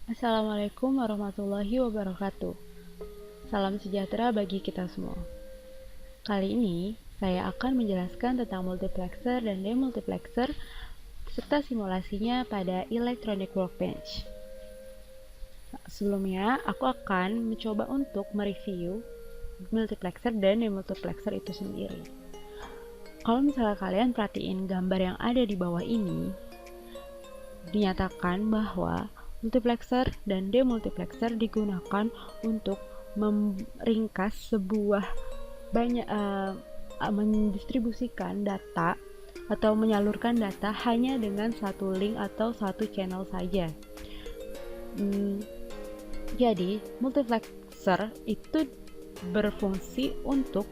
Assalamualaikum warahmatullahi wabarakatuh. Salam sejahtera bagi kita semua. Kali ini, saya akan menjelaskan tentang multiplexer dan demultiplexer serta simulasinya pada Electronic Workbench. Sebelumnya, aku akan mencoba untuk mereview multiplexer dan demultiplexer itu sendiri. Kalau misalnya kalian perhatiin gambar yang ada di bawah ini, dinyatakan bahwa multiplexer dan demultiplexer digunakan untuk meringkas sebuah mendistribusikan data atau menyalurkan data hanya dengan satu link atau satu channel saja. Jadi multiplexer itu berfungsi untuk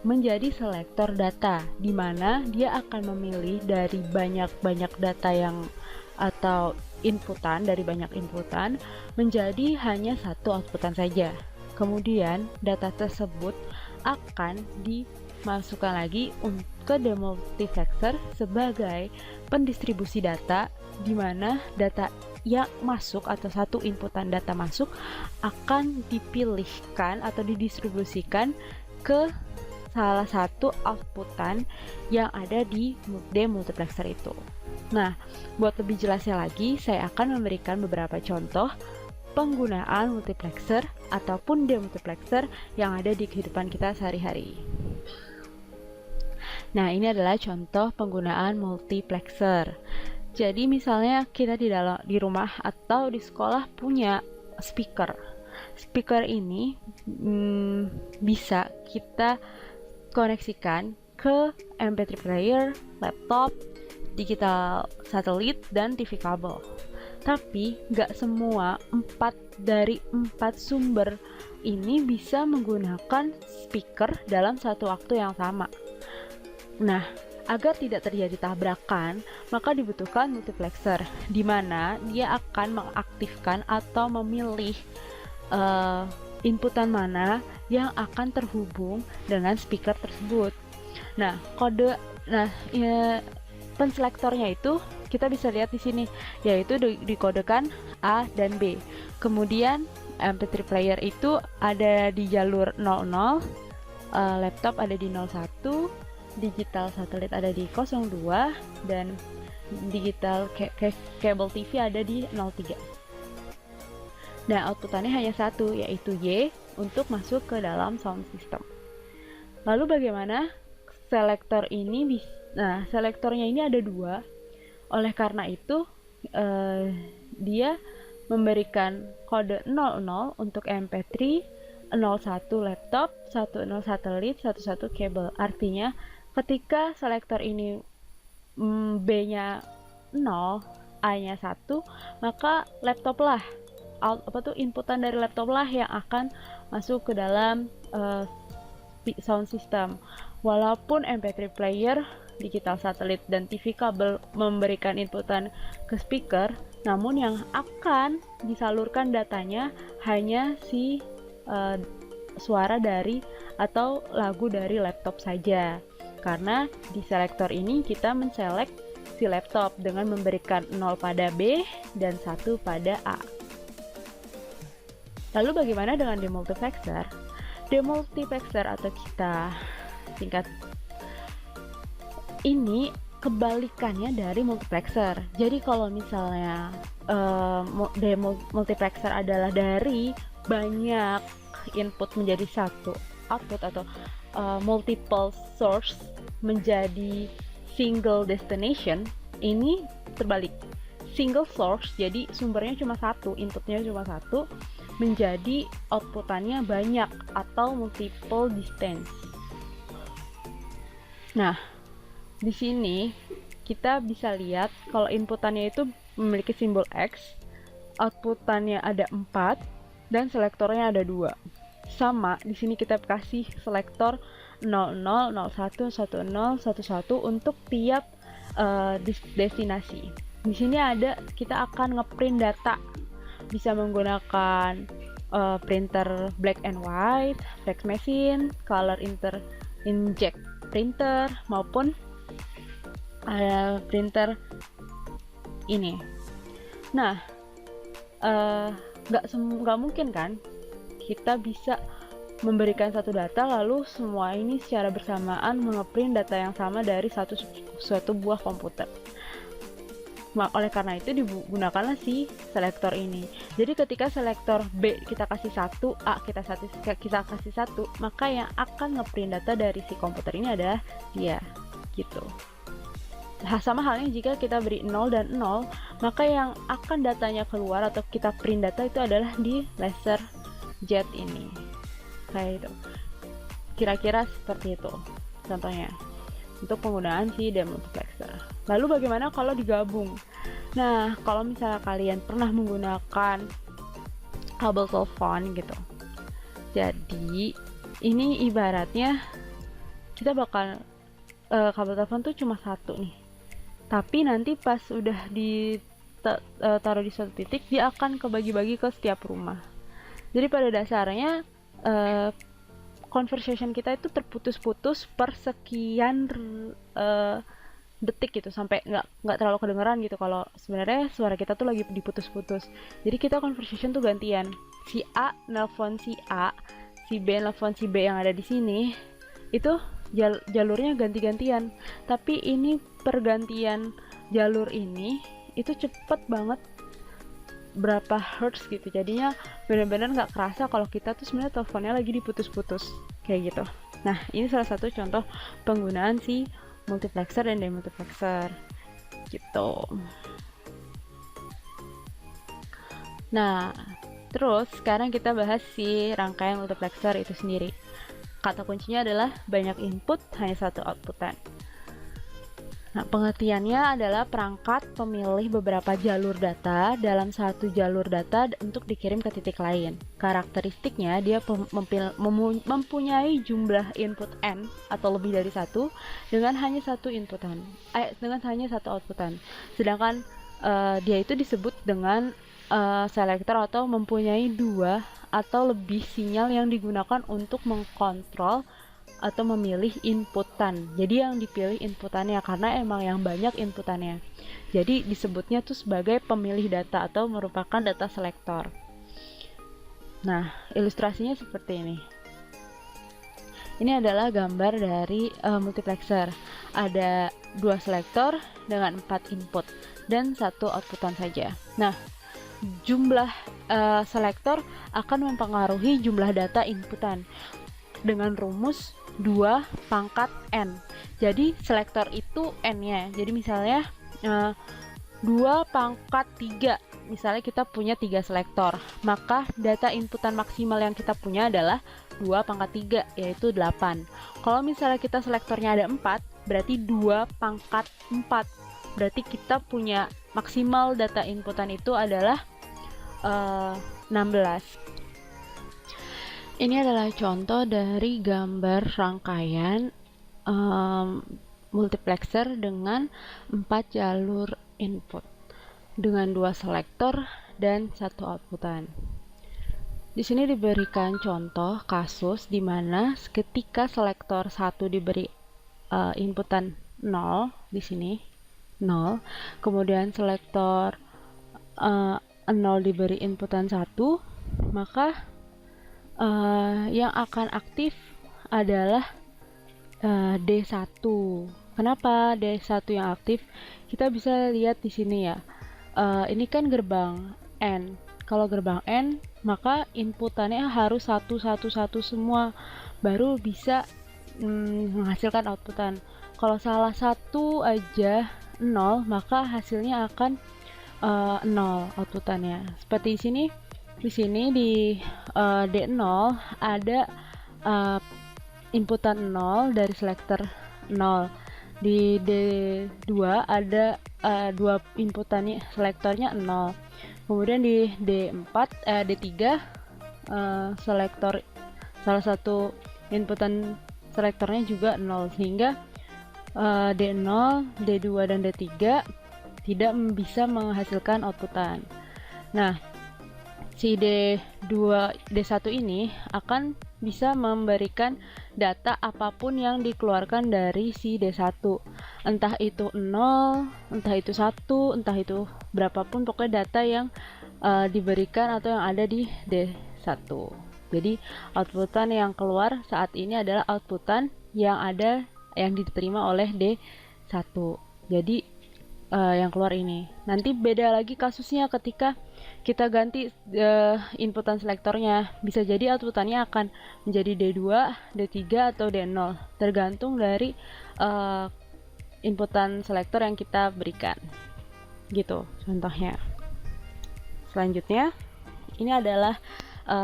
menjadi selektor data, di mana dia akan memilih dari banyak data yang atau inputan dari banyak inputan menjadi hanya satu outputan saja. Kemudian data tersebut akan dimasukkan lagi ke demultiplexer sebagai pendistribusi data, di mana data yang masuk atau satu inputan data masuk akan dipilihkan atau didistribusikan ke salah satu outputan yang ada di demultiplexer itu. Nah, buat lebih jelasnya lagi, saya akan memberikan beberapa contoh penggunaan multiplexer ataupun demultiplexer yang ada di kehidupan kita sehari-hari. Nah, ini adalah contoh penggunaan multiplexer. Jadi misalnya kita di rumah atau di sekolah punya speaker. Speaker ini bisa kita koneksikan ke MP3 player, laptop, digital satelit, dan TV kabel. Tapi nggak semua 4 dari 4 sumber ini bisa menggunakan speaker dalam satu waktu yang sama. Nah, agar tidak terjadi tabrakan, maka dibutuhkan multiplexer, di mana dia akan mengaktifkan atau memilih inputan mana yang akan terhubung dengan speaker tersebut. Nah, penselektornya itu kita bisa lihat di sini, yaitu dikodekan A dan B. Kemudian MP3 player itu ada di jalur 00, laptop ada di 01, digital satelit ada di 02, dan digital kabel TV ada di 03. Nah, outputannya hanya satu, yaitu Y, untuk masuk ke dalam sound system. Lalu bagaimana selektor ini Nah, selektornya ini ada 2. Oleh karena itu, dia memberikan kode 00 untuk MP3, 01 laptop, 10 satelit, 11 kabel. Artinya, ketika selektor ini B-nya 0, A-nya 1, maka laptop lah inputan dari laptop lah yang akan masuk ke dalam sound system. Walaupun MP3 player, digital satelit, dan TV kabel memberikan inputan ke speaker, namun yang akan disalurkan datanya hanya suara dari atau lagu dari laptop saja. Karena di selektor ini kita menselect si laptop dengan memberikan 0 pada B dan 1 pada A. Lalu bagaimana dengan demultiplexer? Demultiplexer atau kita singkat ini kebalikannya dari multiplexer. Jadi kalau misalnya demultiplexer adalah dari banyak input menjadi satu output atau multiple source menjadi single destination, ini terbalik. Single source, jadi sumbernya cuma satu, inputnya cuma satu, menjadi outputannya banyak atau multiple distance. Nah, di sini kita bisa lihat kalau inputannya itu memiliki simbol X, outputannya ada 4, dan selektornya ada 2. Sama, di sini kita kasih selektor 00, 01, 10, 11 untuk tiap destinasi. Di sini kita akan ngeprint data, bisa menggunakan printer black and white, fax machine, color inject printer, maupun printer ini. Nah, nggak mungkin kan kita bisa memberikan satu data lalu semua ini secara bersamaan mengeprint data yang sama dari suatu buah komputer. Oleh karena itu digunakanlah si selektor ini. Jadi ketika selektor B kita kasih 1, A kita kasih 1, maka yang akan ngeprint data dari si komputer ini adalah dia, gitu. Sama halnya jika kita beri 0 dan 0, maka yang akan datanya keluar atau kita print data itu adalah di laser jet ini. Kayak itu. Kira-kira seperti itu contohnya untuk penggunaan si demultiplexer. Lalu bagaimana kalau digabung? Nah, kalau misalnya kalian pernah menggunakan kabel telepon gitu. Jadi, ini ibaratnya kita bakal kabel telepon tuh cuma satu nih. Tapi nanti pas udah taruh di suatu titik, dia akan kebagi-bagi ke setiap rumah. Jadi pada dasarnya conversation kita itu terputus-putus per sekian detik gitu, sampai nggak terlalu kedengeran gitu kalau sebenarnya suara kita tuh lagi diputus-putus. Jadi kita conversation tuh gantian, si A nelpon si A, si B nelpon si B yang ada di sini, itu jalurnya ganti-gantian. Tapi ini pergantian jalur ini itu cepet banget, berapa hertz gitu, jadinya benar-benar nggak kerasa kalau kita tuh sebenarnya teleponnya lagi diputus-putus kayak gitu. Nah, ini salah satu contoh penggunaan si multiplexer dan demultiplexer gitu. Nah, terus sekarang kita bahas si rangkaian multiplexer itu sendiri. Kata kuncinya adalah banyak input hanya satu outputan. Nah, pengertiannya adalah perangkat pemilih beberapa jalur data dalam satu jalur data untuk dikirim ke titik lain. Karakteristiknya, dia mempunyai jumlah input n atau lebih dari satu dengan hanya satu outputan. Sedangkan dia itu disebut dengan selektor atau mempunyai dua atau lebih sinyal yang digunakan untuk mengkontrol atau memilih inputan. Jadi yang dipilih inputannya karena emang yang banyak inputannya. Jadi disebutnya tuh sebagai pemilih data atau merupakan data selektor. Nah, ilustrasinya seperti ini. Ini adalah gambar dari multiplexer. Ada 2 selektor dengan 4 input dan 1 outputan saja. Nah, jumlah selektor akan mempengaruhi jumlah data inputan dengan rumus 2 pangkat n. Jadi selektor itu n-nya. Jadi misalnya 2 pangkat 3. Misalnya kita punya 3 selektor, maka data inputan maksimal yang kita punya adalah 2 pangkat 3, yaitu 8. Kalau misalnya kita selektornya ada 4, berarti 2 pangkat 4. Berarti kita punya maksimal data inputan itu adalah 16. Ini adalah contoh dari gambar rangkaian multiplexer dengan 4 jalur input dengan 2 selektor dan 1 outputan. Di sini diberikan contoh kasus di mana ketika selektor 1 diberi inputan 0 di sini 0, kemudian selektor 0 diberi inputan 1, maka yang akan aktif adalah D1. Kenapa D1 yang aktif? Kita bisa lihat di sini ya. Ini kan gerbang N. Kalau gerbang N, maka inputannya harus 1 semua baru bisa menghasilkan outputan. Kalau salah satu aja 0, maka hasilnya akan 0 outputannya. Seperti di sini. Di sini di D0 ada inputan 0 dari selektor 0. Di D2 ada 2 inputannya, selektornya 0. Kemudian di D3 selektor salah satu inputan selektornya juga 0, sehingga D0, D2 dan D3 tidak bisa menghasilkan outputan. Nah, si D1 ini akan bisa memberikan data apapun yang dikeluarkan dari si D1. Entah itu 0, entah itu 1, entah itu berapapun, pokoknya data yang diberikan atau yang ada di D1. Jadi outputan yang keluar saat ini adalah outputan yang diterima oleh D1. Jadi yang keluar ini. Nanti beda lagi kasusnya ketika kita ganti inputan selektornya. Bisa jadi outputannya akan menjadi D2, D3 atau D0, tergantung dari inputan selektor yang kita berikan. Gitu contohnya. Selanjutnya, ini adalah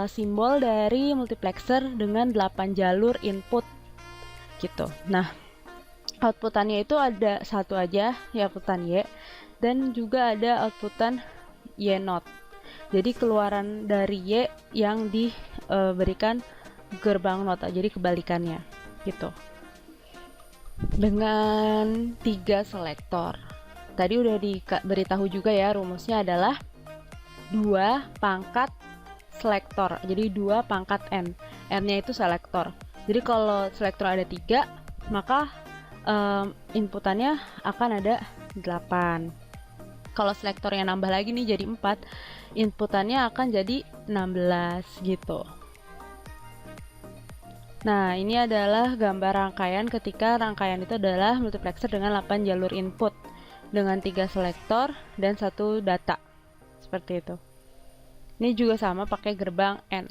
simbol dari multiplexer dengan 8 jalur input gitu. Nah, outputannya itu ada satu aja, ya outputan Y, dan juga ada outputan Y0. Jadi keluaran dari Y yang diberikan gerbang nota, jadi kebalikannya gitu. Dengan 3 selektor. Tadi udah diberitahu juga ya, rumusnya adalah 2 pangkat selektor, jadi 2 pangkat N. N-nya itu selektor. Jadi kalau selektor ada 3, maka inputannya akan ada 8. Kalau selektornya nambah lagi nih jadi 4, inputannya akan jadi 16 gitu. Nah, ini adalah gambar rangkaian ketika rangkaian itu adalah multiplexer dengan 8 jalur input dengan 3 selektor dan 1 data. Seperti itu. Ini juga sama pakai gerbang N.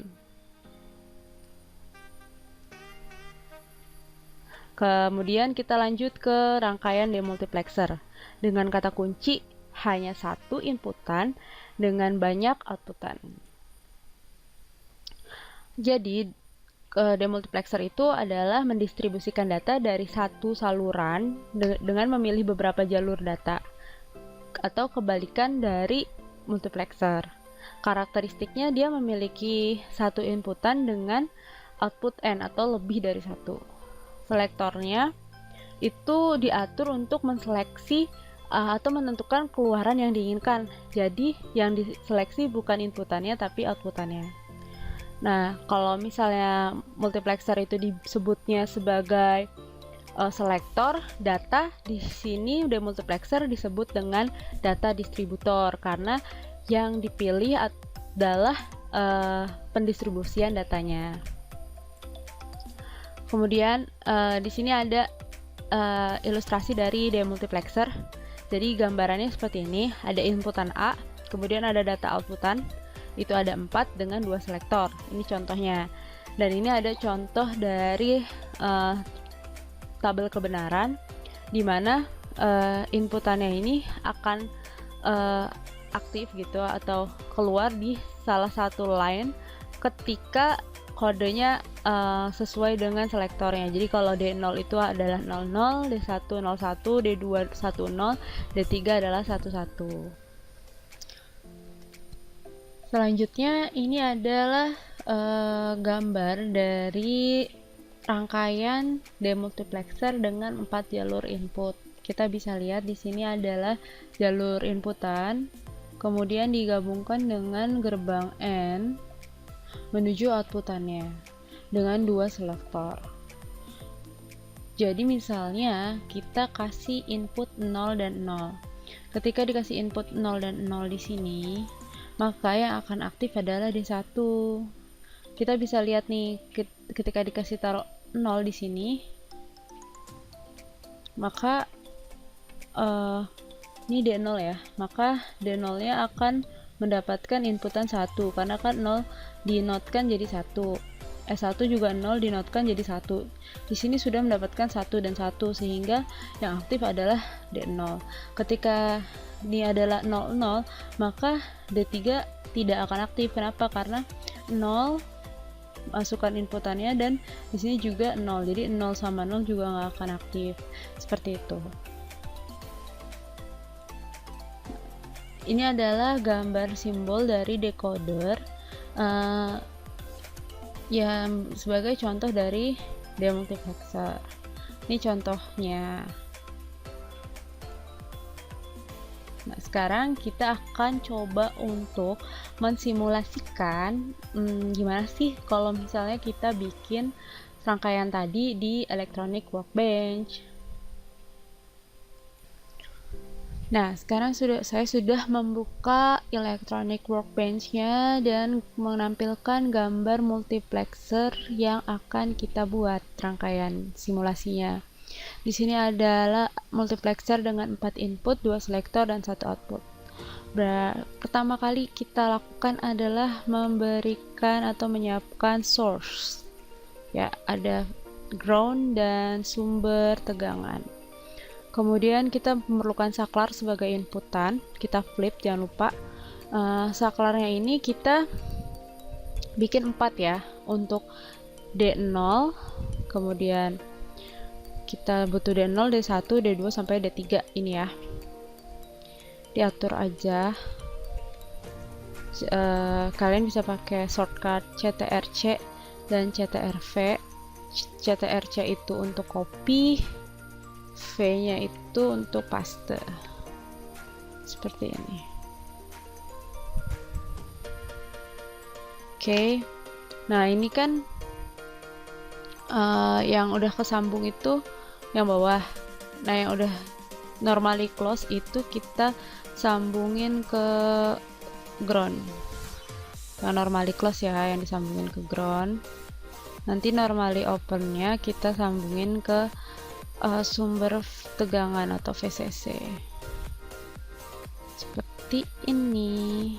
Kemudian kita lanjut ke rangkaian demultiplexer dengan kata kunci hanya 1 inputan dengan banyak outputan. Jadi demultiplexer itu adalah mendistribusikan data dari satu saluran dengan memilih beberapa jalur data, atau kebalikan dari multiplexer. Karakteristiknya dia memiliki satu inputan dengan output N atau lebih dari satu. Selektornya itu diatur untuk menseleksi atau menentukan keluaran yang diinginkan. Jadi yang diseleksi bukan inputannya tapi outputannya. Nah, kalau misalnya multiplexer itu disebutnya sebagai selektor data, di sini demultiplexer disebut dengan data distributor karena yang dipilih adalah pendistribusian datanya. Kemudian di sini ada ilustrasi dari demultiplexer. Jadi gambarannya seperti ini, ada inputan A, kemudian ada data outputan, itu ada 4 dengan 2 selektor. Ini contohnya. Dan ini ada contoh dari tabel kebenaran, di mana inputannya ini akan aktif gitu atau keluar di salah satu line ketika kodenya sesuai dengan selektornya. Jadi kalau D0 itu adalah 00, D1 01, D2 10, D3 adalah 11. Selanjutnya ini adalah gambar dari rangkaian demultiplexer dengan 4 jalur input. Kita bisa lihat di sini adalah jalur inputan, kemudian digabungkan dengan gerbang N menuju outputannya dengan 2 selektor. Jadi misalnya kita kasih input 0 dan 0. Ketika dikasih input 0 dan 0 di sini, maka yang akan aktif adalah D1. Kita bisa lihat nih, ketika dikasih taruh 0 di sini, maka ini D0 ya, maka D0 nya akan mendapatkan inputan 1 karena kan 0 dinotkan jadi 1, 1 juga 0 dinotkan jadi 1. Di sini sudah mendapatkan 1 dan 1 sehingga yang aktif adalah D0. Ketika ini adalah 00, maka D3 tidak akan aktif. Kenapa? Karena 0 masukkan inputannya dan di sini juga 0. Jadi 0 sama 0 juga nggak akan aktif. Seperti itu. Ini adalah gambar simbol dari decoder yang sebagai contoh dari demultiplexer. Ini contohnya. Nah, sekarang kita akan coba untuk mensimulasikan gimana sih kalau misalnya kita bikin rangkaian tadi di electronic workbench. Nah, sekarang saya sudah membuka electronic workbench-nya dan menampilkan gambar multiplexer yang akan kita buat rangkaian simulasinya. Di sini adalah multiplexer dengan 4 input, 2 selektor, dan 1 output. Pertama kali kita lakukan adalah memberikan atau menyiapkan source. Ya, ada ground dan sumber tegangan. Kemudian kita memerlukan saklar sebagai inputan. Kita flip, jangan lupa. Saklarnya ini kita bikin 4 ya, untuk D0, kemudian kita butuh D0, D1, D2 sampai D3 ini ya. Diatur aja. Kalian bisa pakai shortcut CTRL-C dan CTRL-V. CTRL-C itu untuk copy, V-nya itu untuk paste. Seperti ini. Oke. Nah, ini kan yang udah kesambung itu yang bawah. Nah, yang udah normally close itu kita sambungin ke ground. Yang normally close ya, yang disambungin ke ground. Nanti normally open-nya kita sambungin ke sumber tegangan atau VCC. Seperti ini.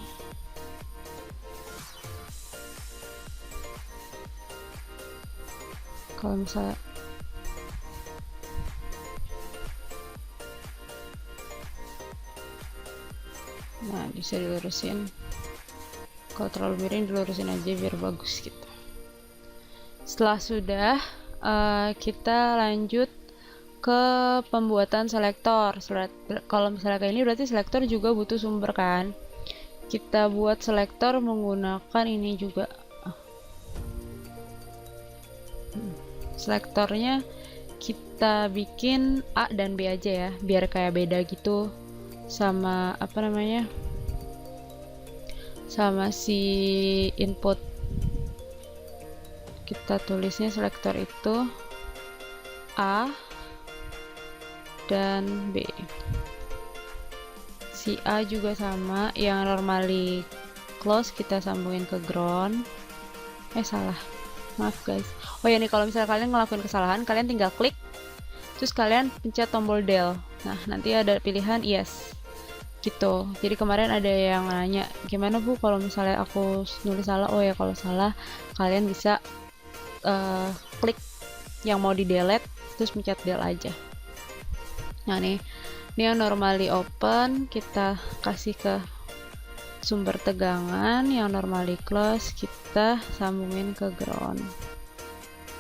Kalau misalnya nah, bisa dilurusin. Kalau terlalu miring dilurusin aja biar bagus gitu. Setelah sudah, kita lanjut ke pembuatan selektor. Kalau misalnya kayak ini berarti selektor juga butuh sumber kan. Kita buat selektor menggunakan ini juga. Selektornya kita bikin A dan B aja ya, biar kayak beda gitu sama apa namanya, sama si input. Kita tulisnya selektor itu A dan B. Si A juga sama, yang normally close kita sambungin ke ground. Salah, maaf guys. Oh ya nih, kalau misalnya kalian ngelakuin kesalahan, kalian tinggal klik terus kalian pencet tombol del. Nah, nanti ada pilihan yes gitu. Jadi kemarin ada yang nanya, gimana Bu kalau misalnya aku nulis salah? Oh ya, kalau salah kalian bisa klik yang mau di delete terus pencet del aja. Nah, ini yang normally open kita kasih ke sumber tegangan, yang normally close kita sambungin ke ground.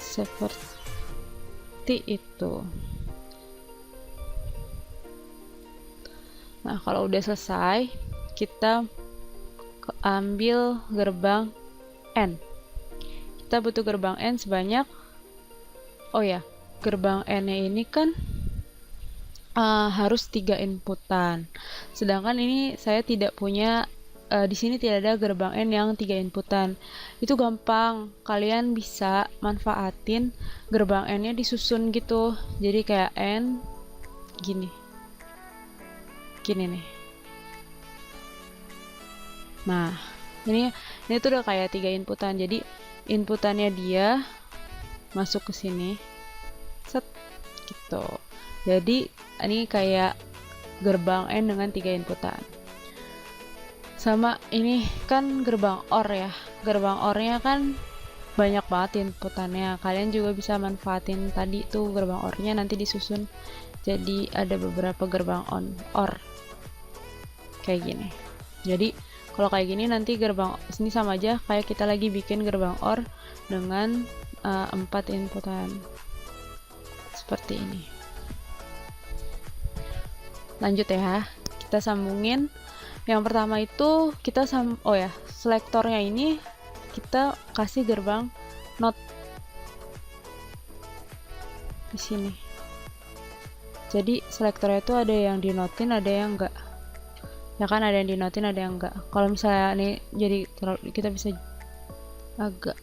Seperti itu. Nah, kalau udah selesai, kita ambil gerbang N. Kita butuh gerbang N sebanyak, oh ya, gerbang N-nya ini kan harus 3 inputan. Sedangkan ini saya tidak punya, di sini tidak ada gerbang N yang 3 inputan. Itu gampang, kalian bisa manfaatin gerbang N-nya disusun gitu. Jadi kayak N gini nih. Nah, ini tuh udah kayak 3 inputan. Jadi inputannya dia masuk ke sini, set gitu. Jadi ini kayak gerbang N dengan 3 inputan. Sama ini kan gerbang OR ya. Gerbang OR-nya kan banyak banget inputannya. Kalian juga bisa manfaatin tadi tuh gerbang OR-nya, nanti disusun jadi ada beberapa gerbang OR kayak gini. Jadi kalau kayak gini nanti gerbang sini sama aja kayak kita lagi bikin gerbang OR dengan 4 inputan seperti ini. Lanjut ya, kita sambungin. Yang pertama itu kita selektornya ini kita kasih gerbang not di sini. Jadi selektornya itu ada yang dinotin, ada yang enggak. Ya kan, ada yang dinotin, ada yang enggak. Kalau misalnya nih jadi kita bisa agak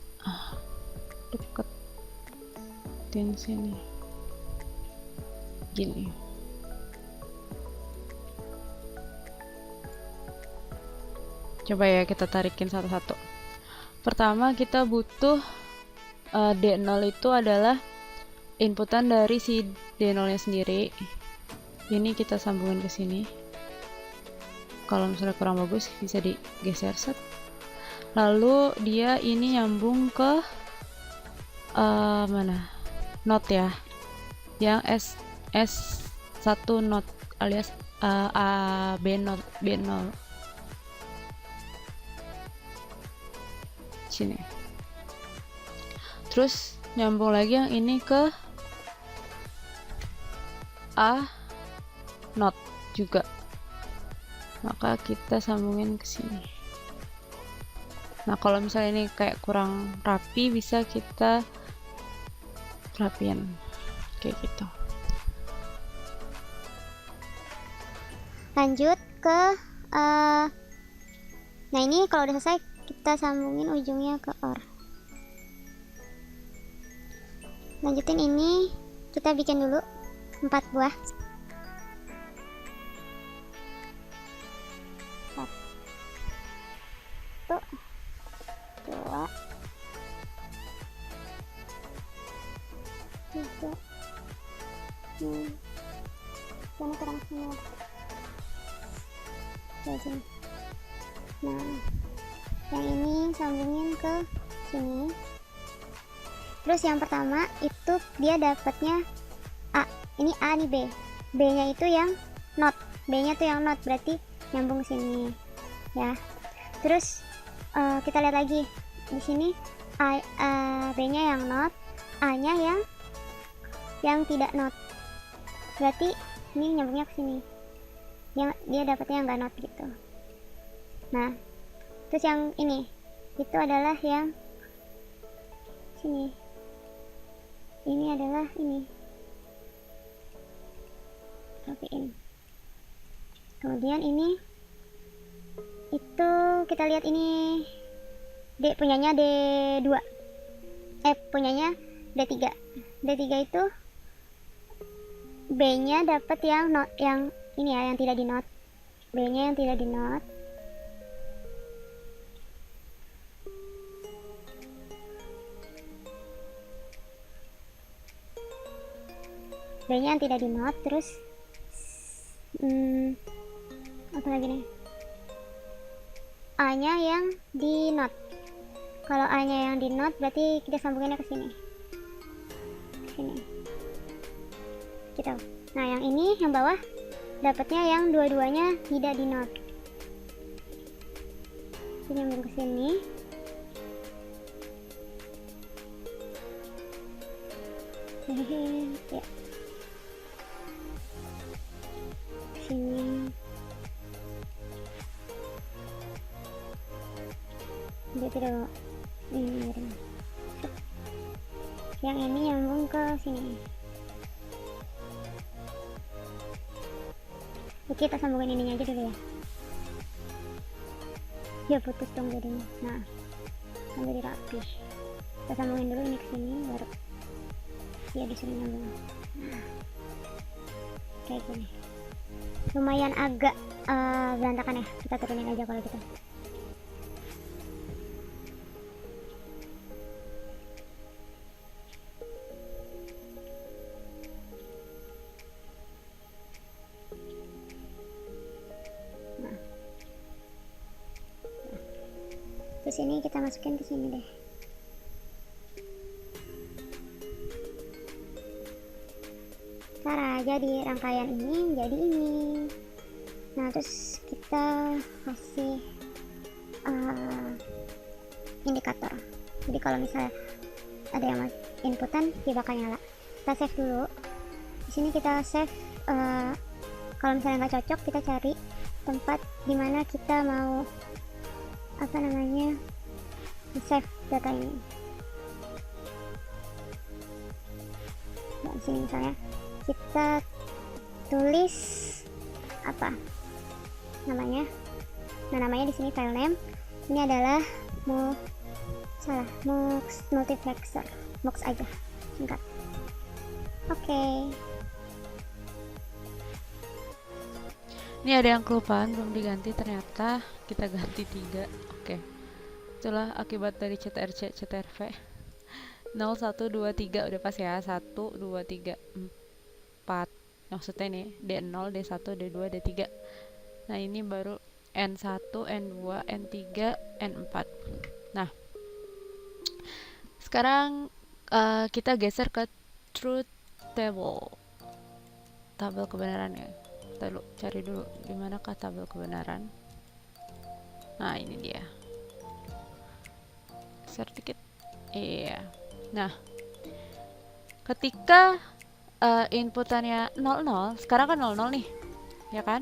deketin sini gini. Coba ya kita tarikin satu-satu. Pertama kita butuh D0 itu adalah inputan dari si D0 nya sendiri. Ini kita sambungin ke sini. Kalau misalnya kurang bagus bisa digeser set. Lalu dia ini nyambung ke mana? Not ya. Yang S1 not alias B0 sini. Terus nyambung lagi yang ini ke A not juga. Maka kita sambungin ke sini. Nah, kalau misalnya ini kayak kurang rapi, bisa kita rapiin kayak gitu. Lanjut ke nah ini kalau udah selesai kita sambungin ujungnya ke OR. Lanjutin ini, kita bikin dulu 4 buah. Satu, dua, tiga, ini kurang sini. Nah, yang ini sambungin ke sini. Terus yang pertama itu dia dapatnya A. Ini A nih B. B-nya itu yang not. B-nya tuh yang not, berarti nyambung sini. Ya. Terus kita lihat lagi di sini B-nya yang not, A-nya yang tidak not. Berarti ini nyambungnya ke sini. Dia dapatnya yang nggak not gitu. Nah, terus yang ini itu adalah yang sini. Ini adalah ini. Rapiin. Kemudian ini itu kita lihat ini D punyanya D2. Punyanya D3. D3 itu B-nya dapat yang not, yang ini ya, yang tidak di not. B-nya yang tidak di not. B-nya yang tidak di not, terus apa lagi nih? A-nya yang di not. Kalau A-nya yang di not, berarti kita sambunginnya ke sini. Sini. Gitu. Nah, yang ini yang bawah dapatnya yang dua-duanya tidak di not. Kita nyambung ke sini. Ya. Sini. Dia tidak mau ini. Yang ini nyambung ke sini. Oke, kita sambungin ininya aja dulu ya. Ya putus dong jadinya. Nah, kan jadi rapi. Kita sambungin dulu ini ke sini, baru dia disuruh nyambung. Nah, kayak gini. Lumayan agak berantakan ya. Kita turunin aja kalau gitu. Terus ini kita masukin ke sini deh. Cara aja di rangkaian ini jadi ini. Nah, terus kita kasih indikator. Jadi kalau misalnya ada yang inputan, dia bakal nyala. Kita save dulu. Di sini kita save. Kalau misalnya nggak cocok, kita cari tempat dimana kita mau save data ini. Nah, di sini misalnya kita tulis apa namanya. Nah, namanya di sini file name. Ini adalah MUX multiplexer. MUX aja singkat. Oke. Ini ada yang kelupaan belum diganti, ternyata kita ganti 3. Oke. Itulah akibat dari CTRC CTRV. 0 1 2 3 udah pas ya. 1 2 3 4. Maksudnya nih D0, D1, D2, D3. Nah, ini baru N1, N2, N3, N4. Nah, sekarang kita geser ke truth table. Tabel kebenarannya. Kita cari dulu di manakah tabel kebenaran. Nah, ini dia. Sedikit. Iya. Nah, ketika inputannya 00, sekarang kan 00 nih, ya kan?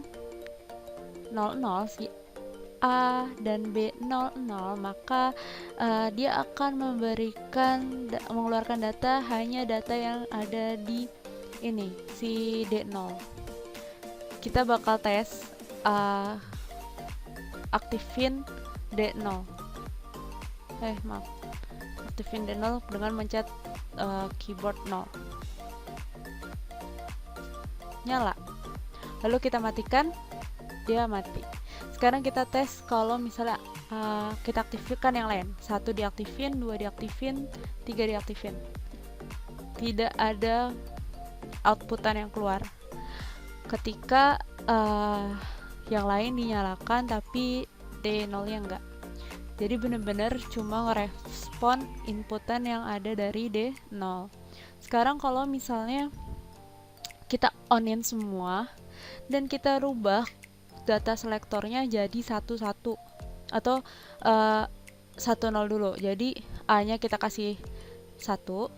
00 si A dan B 00, maka dia akan mengeluarkan data, hanya data yang ada di ini, si D0. Kita bakal tes aktifin D0. Maaf. Aktifin D0 dengan mencet keyboard 0. Nyala. Lalu kita matikan, dia mati. Sekarang kita tes kalau misalnya kita aktifkan yang lain. 1 diaktifin, 2 diaktifin, 3 diaktifin. Tidak ada outputan yang keluar. Ketika yang lain dinyalakan tapi D0-nya enggak. Jadi benar-benar cuma ngerespon inputan yang ada dari D0. Sekarang kalau misalnya kita onin semua dan kita rubah data selektornya jadi 11 atau 10 dulu. Jadi A-nya kita kasih 1,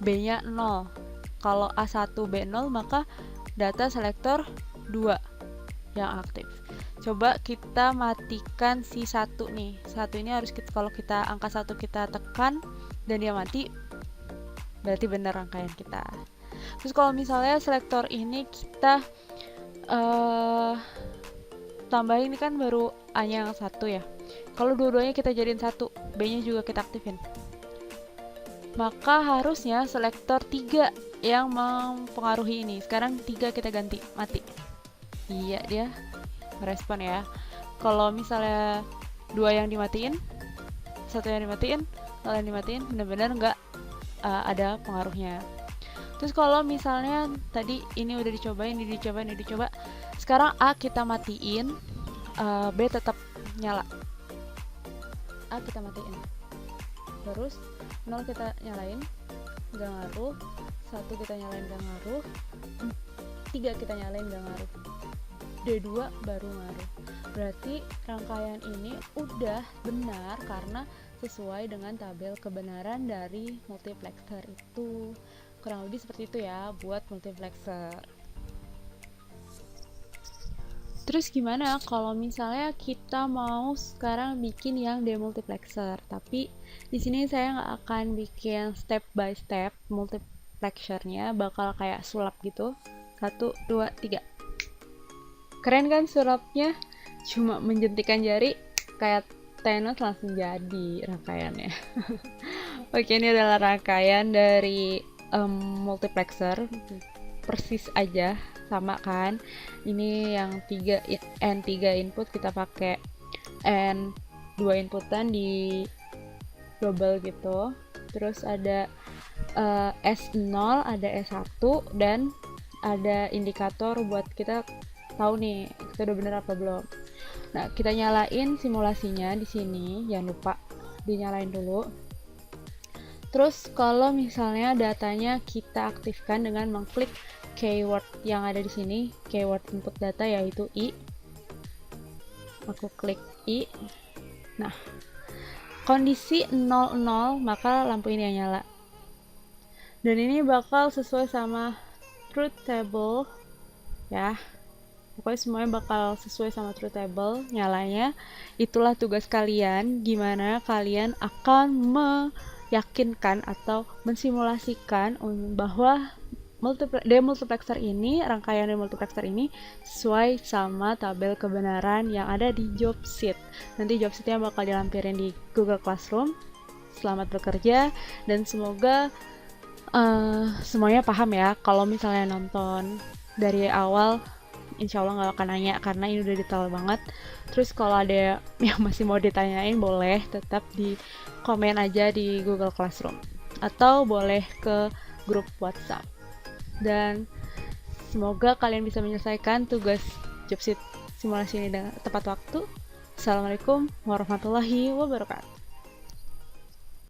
B-nya 0. Kalau A1, B0, maka data selektor 2 yang aktif. Coba kita matikan si 1 nih. 1 ini harus kalau kita angka 1 kita tekan dan dia mati, berarti benar rangkaian kita. Terus kalau misalnya selektor ini kita tambahin, ini kan baru A-nya yang 1 ya. Kalau dua-duanya kita jadiin 1, B-nya juga kita aktifin, maka harusnya selektor 3 yang mempengaruhi ini. Sekarang 3 kita ganti, mati. Iya, dia merespon ya. Kalau misalnya 2 yang dimatiin, 1 yang dimatiin, 0 yang dimatiin, benar-benar nggak ada pengaruhnya. Terus kalau misalnya tadi ini udah dicobain, ini dicoba, sekarang A kita matiin, B tetap nyala. A kita matiin, terus 0 kita nyalain, nggak ngaruh. 1 kita nyalain, nggak ngaruh. 3 kita nyalain, nggak ngaruh. D2 baru ngaruh. Berarti rangkaian ini udah benar karena sesuai dengan tabel kebenaran dari multiplexer itu. Kurang lebih seperti itu ya buat multiplexer. Terus gimana kalau misalnya kita mau sekarang bikin yang demultiplexer? Tapi di sini saya nggak akan bikin step by step multiplexernya, bakal kayak sulap gitu. 1, 2, 3. Keren kan sulapnya? Cuma menjentikan jari kayak Thanos langsung jadi rangkaiannya. Oke, ini adalah rangkaian dari multiplexer, persis aja sama kan. Ini yang N3 input, kita pakai N2 inputan di double gitu. Terus ada S0, ada S1, dan ada indikator buat kita tahu nih kita udah bener apa belum. Nah, kita nyalain simulasinya di sini, jangan lupa dinyalain dulu. Terus kalau misalnya datanya kita aktifkan dengan mengklik keyword yang ada di sini, keyword input data yaitu I. Aku klik I. Nah, kondisi 00, maka lampu ini yang nyala. Dan ini bakal sesuai sama truth table ya. Pokoknya semuanya bakal sesuai sama truth table nyalanya. Itulah tugas kalian, gimana kalian akan meyakinkan atau mensimulasikan bahwa demultiplexer ini, rangkaian demultiplexer ini sesuai sama tabel kebenaran yang ada di job sheet. Nanti job sheetnya bakal dilampirin di Google Classroom. Selamat bekerja dan semoga semuanya paham ya. Kalau misalnya nonton dari awal insya Allah nggak akan nanya karena ini udah detail banget. Terus kalau ada yang masih mau ditanyain boleh tetap di komen aja di Google Classroom atau boleh ke grup WhatsApp. Dan semoga kalian bisa menyelesaikan tugas job sheet simulasi ini dengan tepat waktu. Assalamualaikum warahmatullahi wabarakatuh.